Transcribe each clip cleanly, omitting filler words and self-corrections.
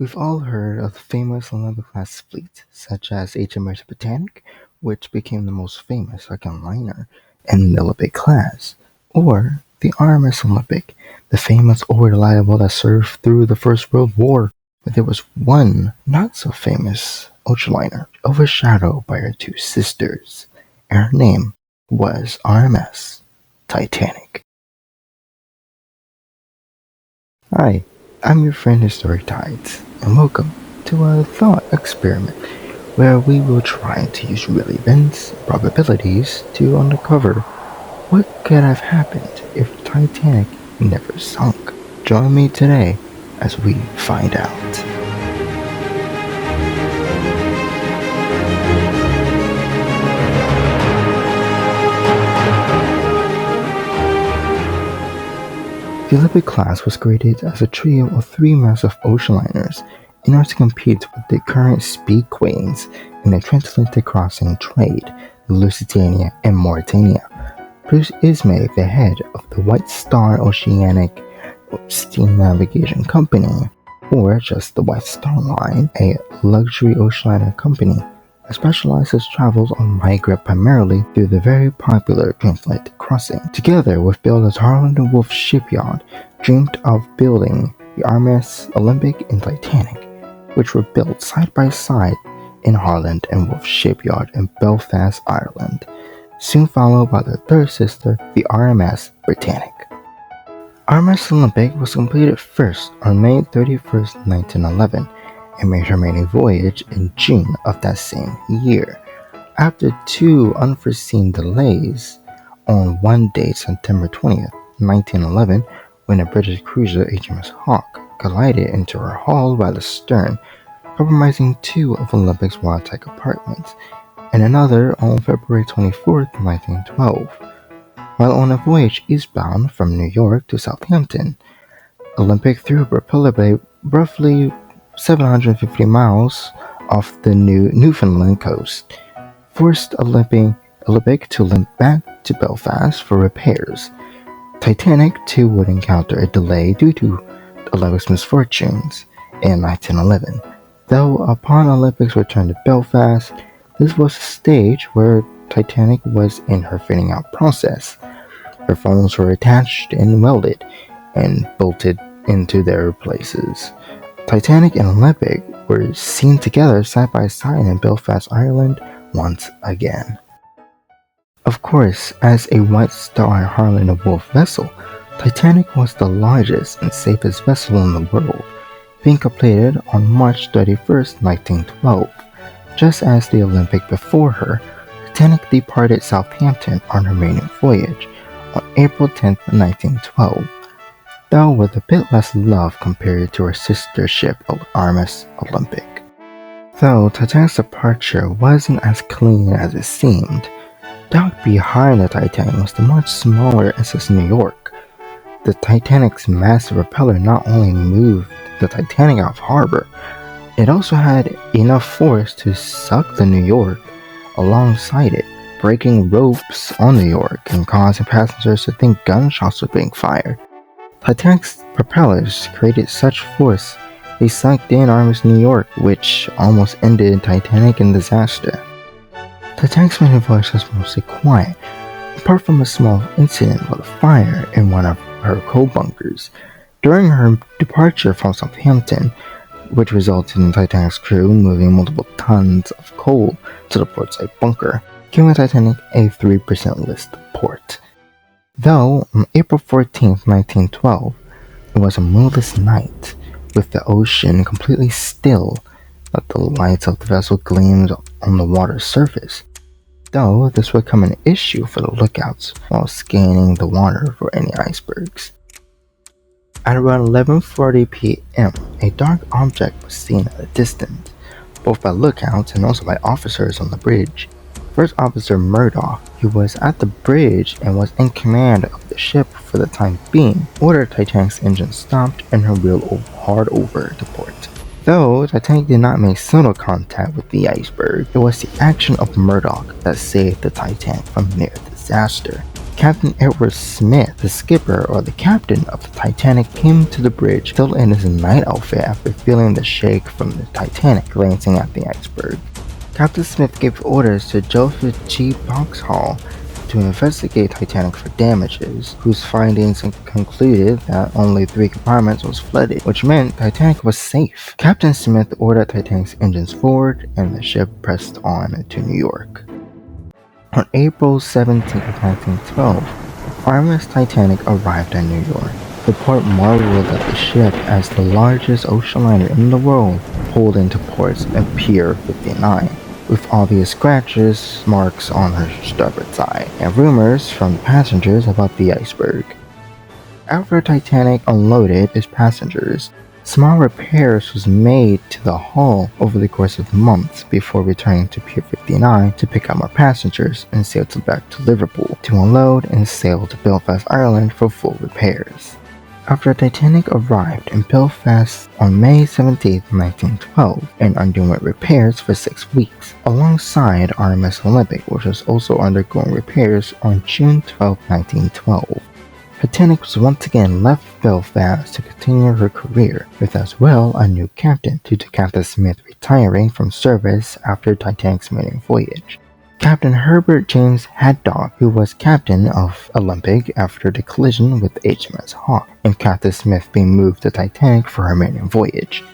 We've all heard of the famous Olympic-class fleet, such as HMS Titanic, which became the most famous second liner in the Olympic class, or the RMS Olympic, the famous over-reliable that served through the First World War. But there was one not-so-famous ultraliner, overshadowed by her two sisters, and her name was RMS Titanic. Hi, I'm your friend Historic Tides, and welcome to a thought experiment where we will try to use real events, probabilities to uncover what could have happened if Titanic never sunk. Join me today as we find out. The Olympic class was created as a trio of three massive ocean liners in order to compete with the current speed queens in the transatlantic crossing trade, the Lusitania and Mauretania. Bruce Ismay, the head of the White Star Oceanic Steam Navigation Company, or just the White Star Line, a luxury ocean liner company that specializes travels on migrate primarily through the very popular transatlantic crossing. Together with builders Harland and Wolff Shipyard, dreamed of building the RMS Olympic and Titanic, which were built side by side in Harland and Wolff Shipyard in Belfast, Ireland, soon followed by their third sister, the RMS Britannic. RMS Olympic was completed first on May 31st, 1911, and made her maiden voyage in June of that same year. After two unforeseen delays, on one date, September 20th, 1911, when a British cruiser HMS Hawke collided into her hull by the stern, compromising two of Olympic's watertight compartments, and another on February 24th, 1912. While on a voyage eastbound from New York to Southampton, Olympic threw a propeller blade roughly 750 miles off the Newfoundland coast, forced Olympic to limp back to Belfast for repairs. Titanic too would encounter a delay due to Olympic's misfortunes in 1911, though upon Olympic's return to Belfast, this was a stage where Titanic was in her fitting out process. Her funnels were attached and welded and bolted into their places. Titanic and Olympic were seen together side by side in Belfast, Ireland once again. Of course, as a White Star Harland and Wolff vessel, Titanic was the largest and safest vessel in the world, being completed on March 31st, 1912. Just as the Olympic before her, Titanic departed Southampton on her maiden voyage on April 10th, 1912. Though with a bit less love compared to her sister ship RMS Olympic. Though Titanic's departure wasn't as clean as it seemed, docked behind the Titanic was the much smaller SS New York. The Titanic's massive propeller not only moved the Titanic out of harbor, it also had enough force to suck the New York alongside it, breaking ropes on New York and causing passengers to think gunshots were being fired. Titanic's propellers created such force they sunk in RMS New York, which almost ended Titanic in disaster. Titanic's maiden voyage was mostly quiet, apart from a small incident with a fire in one of her coal bunkers during her departure from Southampton, which resulted in Titanic's crew moving multiple tons of coal to the portside bunker, giving the Titanic a 3% list port. Though, on April 14, 1912, it was a moonless night, with the ocean completely still, but the lights of the vessel gleamed on the water's surface, though this would become an issue for the lookouts while scanning the water for any icebergs. At around 11:40 p.m., a dark object was seen at a distance, both by lookouts and also by officers on the bridge. First Officer Murdoch, who was at the bridge and was in command of the ship for the time being, ordered Titanic's engine stopped and her wheel hard over to port. Though Titanic did not make sonar contact with the iceberg, it was the action of Murdoch that saved the Titanic from near disaster. Captain Edward Smith, the skipper or the captain of the Titanic, came to the bridge still in his night outfit after feeling the shake from the Titanic glancing at the iceberg. Captain Smith gave orders to Joseph G. Boxhall to investigate Titanic for damages, whose findings concluded that only 3 compartments was flooded, which meant Titanic was safe. Captain Smith ordered Titanic's engines forward, and the ship pressed on to New York. On April 17, 1912, the RMS Titanic arrived at New York. The port marveled at the ship as the largest ocean liner in the world pulled into port at Pier 59, with obvious scratches marks on her starboard side, and rumors from passengers about the iceberg. After Titanic unloaded its passengers, small repairs was made to the hull over the course of months before returning to Pier 59 to pick up more passengers and sail back to Liverpool to unload and sail to Belfast, Ireland for full repairs. After Titanic arrived in Belfast on May 17, 1912, and underwent repairs for 6 weeks, alongside RMS Olympic, which was also undergoing repairs on June 12, 1912. Titanic was once again left Belfast to continue her career, with as well a new captain due to Captain Smith retiring from service after Titanic's maiden voyage. Captain Herbert James Haddock, who was captain of Olympic after the collision with HMS Hawke, and Captain Smith being moved to Titanic for her maiden voyage.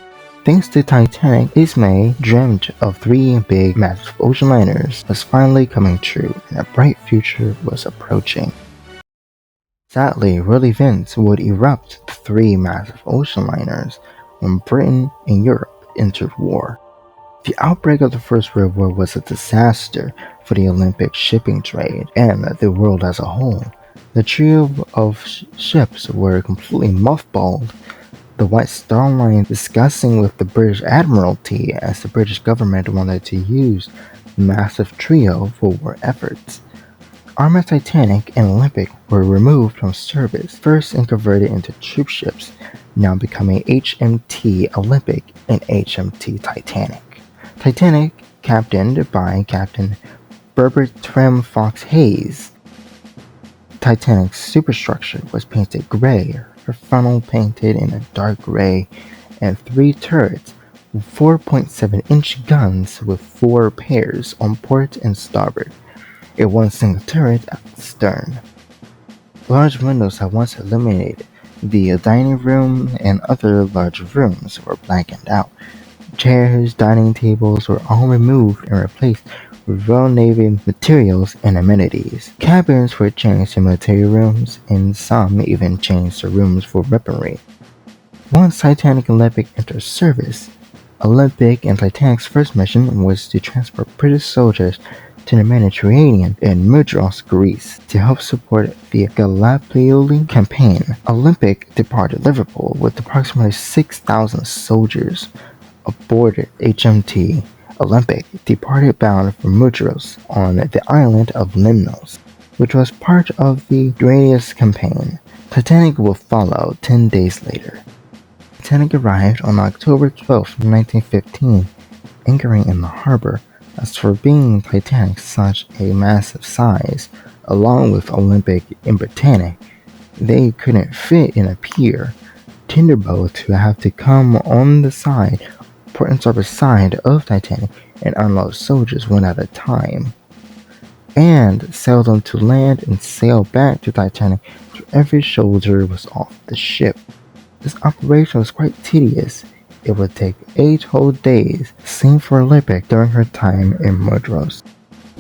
Thanks to Titanic, Ismay dreamt of 3 big, massive ocean liners was finally coming true, and a bright future was approaching. Sadly, world events would erupt the 3 massive ocean liners when Britain and Europe entered war. The outbreak of the First World War was a disaster for the Olympic shipping trade and the world as a whole. The trio of ships were completely mothballed, the White Star Line discussing with the British Admiralty as the British government wanted to use the massive trio for war efforts. RMS Titanic and Olympic were removed from service first and converted into troop ships, now becoming HMT Olympic and HMT Titanic. Titanic, captained by Captain Bertram Fox Hayes. Titanic's superstructure was painted gray, her funnel painted in a dark gray, and 3 turrets with 4.7-inch guns with 4 pairs on port and starboard, and 1 single turret at the stern. Large windows that once illuminated the dining room and other large rooms were blackened out. Chairs, dining tables were all removed and replaced with Royal Navy materials and amenities. Cabins were changed to military rooms, and some even changed to rooms for weaponry. Once Titanic and Olympic entered service, Olympic and Titanic's first mission was to transport British soldiers to the Mediterranean and Mudros, Greece, to help support the Gallipoli campaign. Olympic departed Liverpool with approximately 6,000 soldiers. Aboard HMT Olympic departed bound for Mudros on the island of Lemnos, which was part of the Durianus campaign. Titanic would follow 10 days later. Titanic arrived on October 12, 1915, anchoring in the harbor. As for being Titanic such a massive size, along with Olympic and Britannic, they couldn't fit in a pier. Tinderboats would have to come on the port and starboard side of Titanic and unload soldiers one at a time, and sail them to land and sail back to Titanic till every soldier was off the ship. This operation was quite tedious. It would take 8 whole days, same for Olympic during her time in Mudros.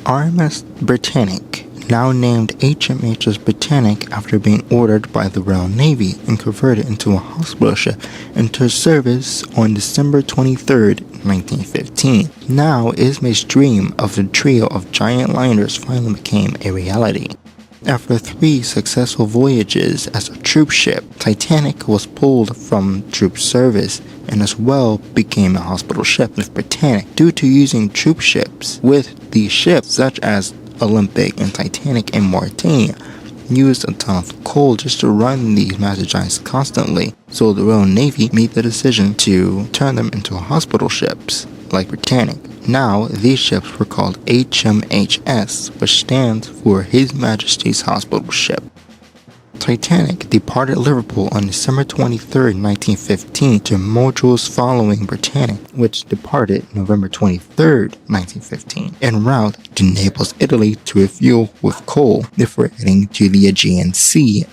RMS Britannic, now named HMHS Britannic after being ordered by the Royal Navy and converted into a hospital ship, entered service on December 23, 1915. Now, Ismay's dream of the trio of giant liners finally became a reality. After 3 successful voyages as a troop ship, Titanic was pulled from troop service and as well became a hospital ship with Britannic due to using troop ships with these ships such as Olympic and Titanic and Mauritania used a ton of coal just to run these massive giants constantly, so the Royal Navy made the decision to turn them into hospital ships. like Britannic. Now, these ships were called HMHS, which stands for His Majesty's Hospital Ship. Titanic departed Liverpool on December 23, 1915 to modules following Britannic, which departed November 23, 1915, en route to Naples, Italy to refuel with coal before heading to the Aegean Sea.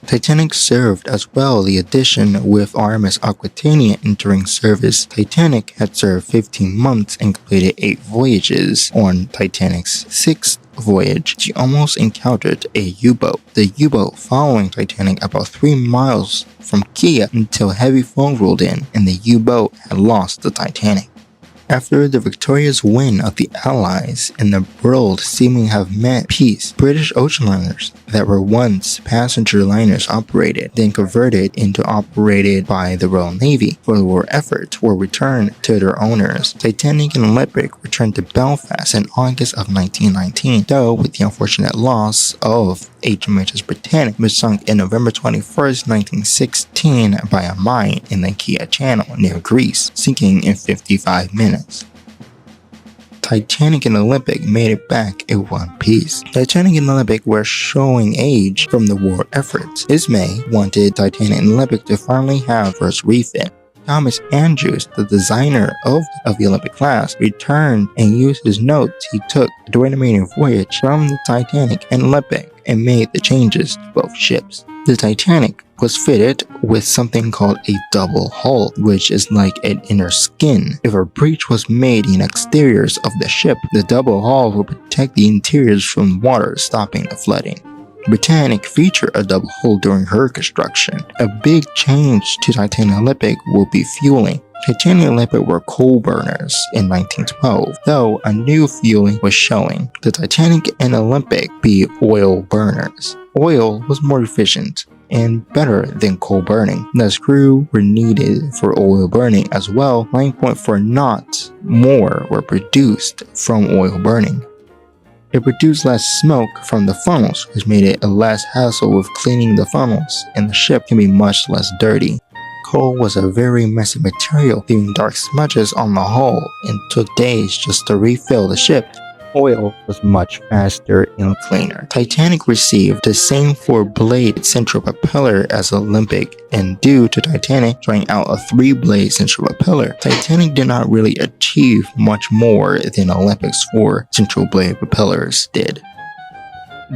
Titanic served as well the addition with RMS Aquitania entering service. Titanic had served 15 months and completed 8 voyages. On Titanic's 6th voyage, she almost encountered a U-boat. The U-boat following Titanic about 3 miles from Kiev until heavy fog rolled in and the U-boat had lost the Titanic. After the victorious win of the Allies and the world seeming to have met peace, British ocean liners that were once passenger liners operated, then converted into operated by the Royal Navy for the war effort, were returned to their owners. Titanic and Olympic returned to Belfast in August of 1919, though with the unfortunate loss of HMHS Britannic, which sunk in November 21, 1916 by a mine in the Kiev Channel near Greece, sinking in 55 minutes. Titanic and Olympic made it back in one piece. Titanic and Olympic were showing age from the war efforts. Ismay wanted Titanic and Olympic to finally have first refit. Thomas Andrews, the designer of the Olympic class, returned and used his notes he took during the maiden voyage from the Titanic and Olympic and made the changes to both ships. The Titanic was fitted with something called a double hull, which is like an inner skin. If a breach was made in the exteriors of the ship, the double hull will protect the interiors from water, stopping the flooding. Britannic featured a double hull during her construction. A big change to Titanic and Olympic will be fueling. Titanic and Olympic were coal burners in 1912, though a new fueling was showing. The Titanic and Olympic be oil burners. Oil was more efficient and better than coal burning. The screw were needed for oil burning as well. 9.4 knots more were produced from oil burning. It produced less smoke from the funnels, which made it a less hassle with cleaning the funnels, and the ship can be much less dirty. Coal was a very messy material, leaving dark smudges on the hull, and took days just to refill the ship. Oil was much faster and cleaner. Titanic received the same 4-blade central propeller as Olympic, and due to Titanic trying out a 3-blade central propeller, Titanic did not really achieve much more than Olympic's 4 central blade propellers did.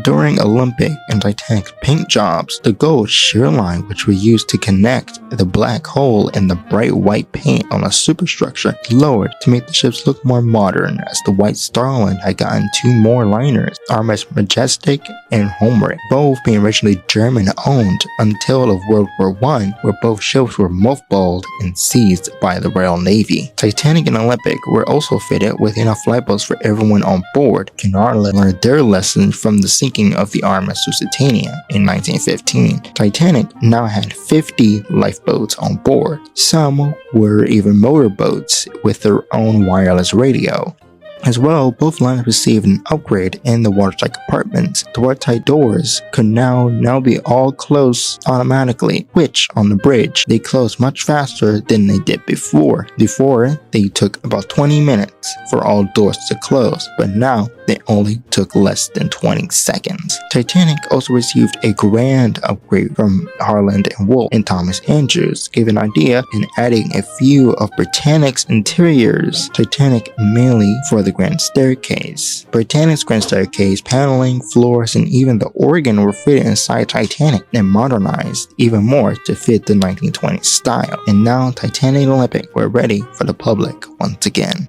During Olympic and Titanic's paint jobs, the gold shear line which was used to connect the black hole and the bright white paint on the superstructure lowered to make the ships look more modern, as the White Star Line had gotten 2 more liners, RMS Majestic and Homeric, both being originally German owned until of World War I, where both ships were mothballed and seized by the Royal Navy. Titanic and Olympic were also fitted with enough lifeboats for everyone on board. Cunard learned their lesson from the sinking of the RMS Lusitania in 1915. Titanic now had 50 lifeboats on board. Some were even motorboats with their own wireless radio. As well, both liners received an upgrade in the watertight compartments. The watertight doors could now be all closed automatically, which on the bridge, they closed much faster than they did before. Before, they took about 20 minutes for all doors to close, but now they only took less than 20 seconds. Titanic also received a grand upgrade from Harland and Wolff and Thomas Andrews, gave an idea in adding a few of Britannic's interiors. Titanic mainly for the grand staircase. Britannic's grand staircase, paneling, floors, and even the organ were fitted inside Titanic and modernized even more to fit the 1920s style. And now Titanic and Olympic were ready for the public once again.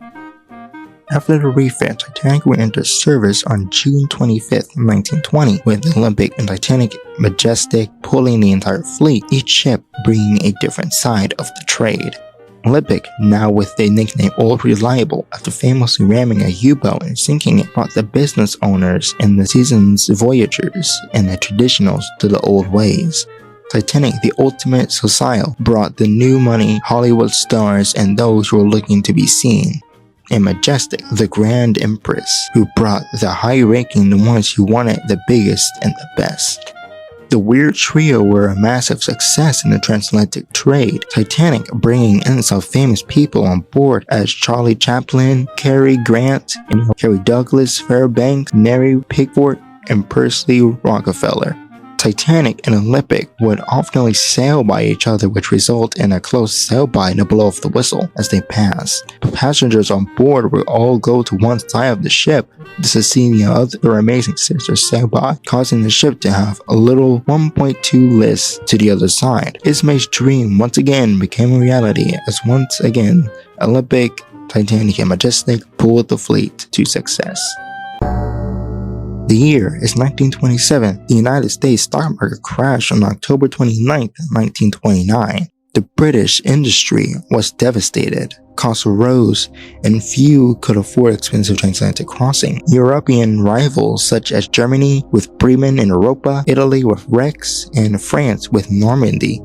After the refit, Titanic would enter service on June 25, 1920, with the Olympic and Titanic Majestic pulling the entire fleet, each ship bringing a different side of the trade. Olympic, now with the nickname Old Reliable, after famously ramming a U-boat and sinking it, brought the business owners and the season's voyagers and the traditionals to the old ways. Titanic, the ultimate sociale, brought the new money, Hollywood stars, and those who were looking to be seen. And Majestic, the Grand Empress, who brought the high ranking, the ones who wanted the biggest and the best. The weird trio were a massive success in the transatlantic trade, Titanic bringing in some famous people on board as Charlie Chaplin, Cary Grant, and Carrie Douglas, Fairbanks, Mary Pickford, and Percy Rockefeller. Titanic and Olympic would often sail by each other, which result in a close sail-by and a blow of the whistle as they pass. The passengers on board would all go to one side of the ship to see the other amazing sisters sail by, causing the ship to have a little 1.2 list to the other side. Ismay's dream once again became a reality as once again Olympic, Titanic, and Majestic pulled the fleet to success. The year is 1927. The United States stock market crashed on October 29, 1929. The British industry was devastated. Costs rose, and few could afford expensive transatlantic crossing. European rivals such as Germany with Bremen and Europa, Italy with Rex, and France with Normandy.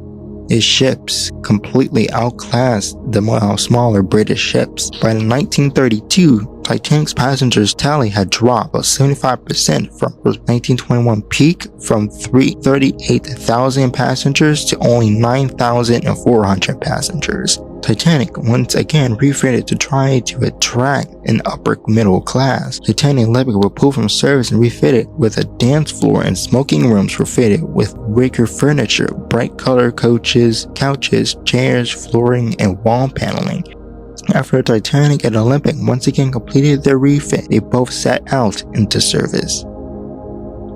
Its ships completely outclassed the smaller British ships. By 1932, Titanic's passengers tally had dropped about 75% from its 1921 peak from 38,000 passengers to only 9,400 passengers. Titanic once again refitted to try to attract an upper middle class. Titanic Olympic were pulled from service and refitted with a dance floor, and smoking rooms were fitted with wicker furniture, bright colored coaches, couches, chairs, flooring, and wall paneling. After Titanic and Olympic once again completed their refit, they both set out into service.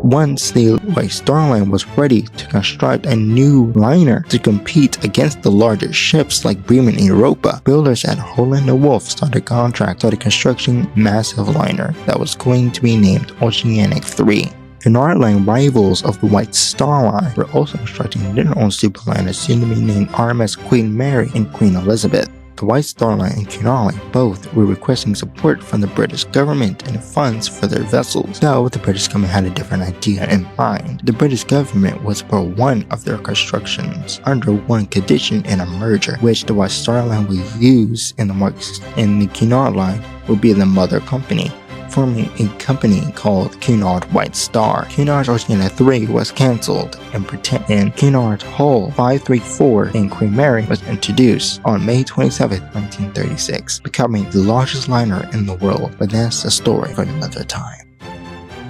Once the White Star Line was ready to construct a new liner to compete against the larger ships like Bremen and Europa, builders at Holland & Wolff started constructing a massive liner that was going to be named Oceanic 3. Cunard Line rivals of the White Star Line were also constructing their own superliners soon to be named RMS Queen Mary and Queen Elizabeth. The White Star Line and Cunard Line both were requesting support from the British government and funds for their vessels, though the British government had a different idea in mind. The British government was for one of their constructions under one condition in a merger, which the White Star Line would use in the Cunard Line would be the mother company, forming a company called Cunard White Star. Cunard's Oceanic 3 was cancelled, and Cunard's Hull 534 in Queen Mary was introduced on May 27, 1936, becoming the largest liner in the world, but that's a story for another time.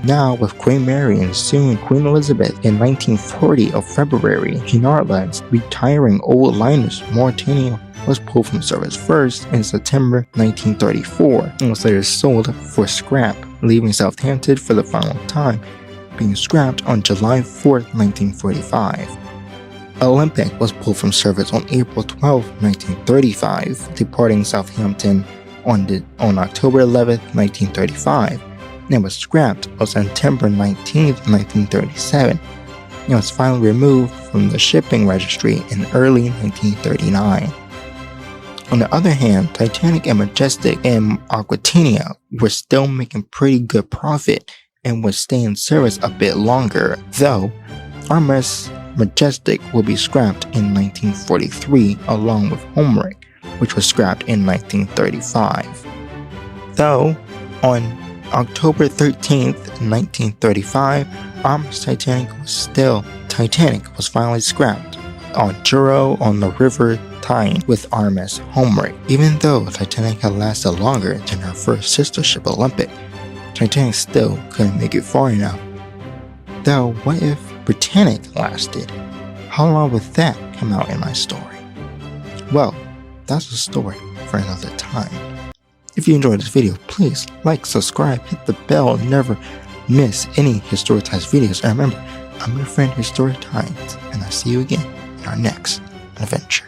Now, with Queen Mary and soon Queen Elizabeth in 1940 of February, Cunard Lines retiring old liners, Mauritania was pulled from service first in September 1934 and was later sold for scrap, leaving Southampton for the final time, being scrapped on July 4, 1945. Olympic was pulled from service on April 12, 1935, departing Southampton on October 11, 1935, and was scrapped on September 19, 1937. It was finally removed from the shipping registry in early 1939. On the other hand, Titanic and Majestic and Aquitania were still making pretty good profit and would stay in service a bit longer, though RMS Majestic will be scrapped in 1943 along with Homeric, which was scrapped in 1935. Though, on October 13th, 1935, RMS Titanic was finally scrapped on Truro on the River Tyne with RMS Homeric. Even though Titanic had lasted longer than her first sister ship Olympic, Titanic still couldn't make it far enough. Though, what if Britannic lasted? How long would that come out in my story? Well, that's a story for another time. If you enjoyed this video, please like, subscribe, hit the bell, and never miss any Historitized videos. And remember, I'm your friend Historitized, and I'll see you again in our next adventure.